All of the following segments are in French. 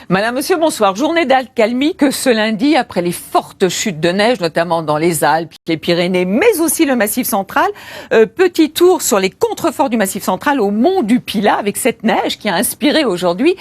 Madame, monsieur, bonsoir. Journée d'accalmie que ce lundi, après les fortes chutes de neige, notamment dans les Alpes, les Pyrénées, mais aussi le Massif central. Petit tour sur les contreforts du Massif central au Mont du Pilat, avec cette neige qui a inspiré aujourd'hui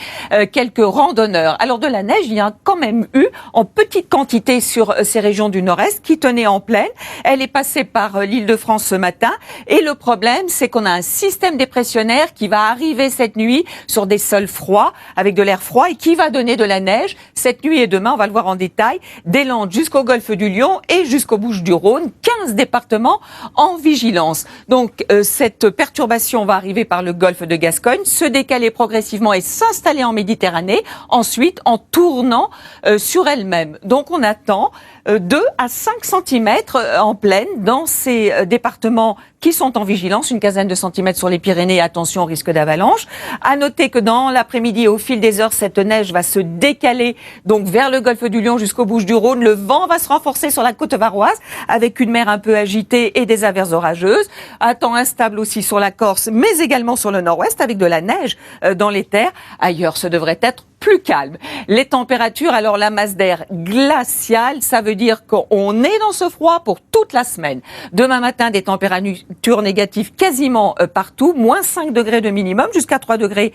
quelques randonneurs. Alors de la neige, il y a quand même eu en petite quantité sur ces régions du nord-est qui tenaient en plaine. Elle est passée par l'Île-de-France ce matin. Et le problème, c'est qu'on a un système dépressionnaire qui va arriver cette nuit sur des sols froids, avec de l'air froid, et qui va donner de la neige cette nuit et demain, on va le voir en détail, des Landes jusqu'au golfe du Lion et jusqu'aux Bouches-du-Rhône, 15 départements en vigilance. Donc cette perturbation va arriver par le golfe de Gascogne, se décaler progressivement et s'installer en Méditerranée, ensuite en tournant sur elle-même. Donc on attend 2 à 5 centimètres en plaine dans ces départements qui sont en vigilance, une quinzaine de centimètres sur les Pyrénées, attention au risque d'avalanche. À noter que dans l'après-midi, au fil des heures, cette neige va se décaler donc vers le golfe du Lion jusqu'aux Bouches-du-Rhône. Le vent va se renforcer sur la côte varoise avec une mer un peu agitée et des averses orageuses. Un temps instable aussi sur la Corse, mais également sur le nord-ouest avec de la neige dans les terres. Ailleurs, ce devrait être plus calme. Les températures, alors la masse d'air glaciale, ça veut dire qu'on est dans ce froid pour toute la semaine. Demain matin, des températures négatives quasiment partout, moins 5 degrés de minimum, jusqu'à 3 degrés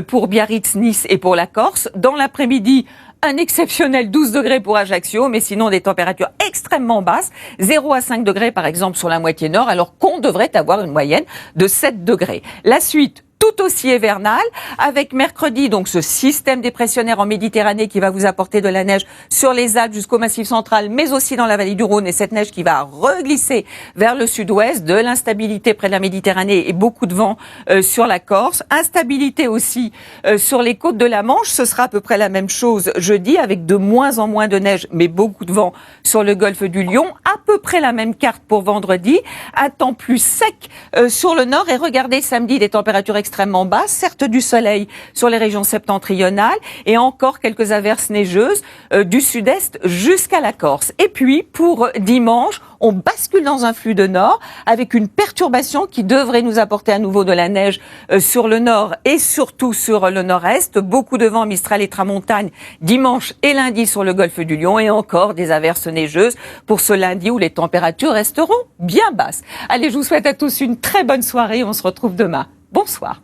pour Biarritz, Nice et pour la Corse. Dans l'après-midi, un exceptionnel 12 degrés pour Ajaccio, mais sinon des températures extrêmement basses, 0 à 5 degrés par exemple sur la moitié nord, alors qu'on devrait avoir une moyenne de 7 degrés. La suite, tout aussi hivernal, avec mercredi, donc ce système dépressionnaire en Méditerranée qui va vous apporter de la neige sur les Alpes jusqu'au Massif central, mais aussi dans la vallée du Rhône, et cette neige qui va reglisser vers le sud-ouest, de l'instabilité près de la Méditerranée et beaucoup de vent sur la Corse. Instabilité aussi sur les côtes de la Manche, ce sera à peu près la même chose jeudi, avec de moins en moins de neige, mais beaucoup de vent sur le golfe du Lion. À peu près la même carte pour vendredi, un temps plus sec sur le nord, et regardez samedi des températures extrêmement basse, certes du soleil sur les régions septentrionales et encore quelques averses neigeuses du sud-est jusqu'à la Corse. Et puis pour dimanche, on bascule dans un flux de nord avec une perturbation qui devrait nous apporter à nouveau de la neige sur le nord et surtout sur le nord-est. Beaucoup de vent Mistral et Tramontane dimanche et lundi sur le golfe du Lion, et encore des averses neigeuses pour ce lundi où les températures resteront bien basses. Allez, je vous souhaite à tous une très bonne soirée. On se retrouve demain. Bonsoir.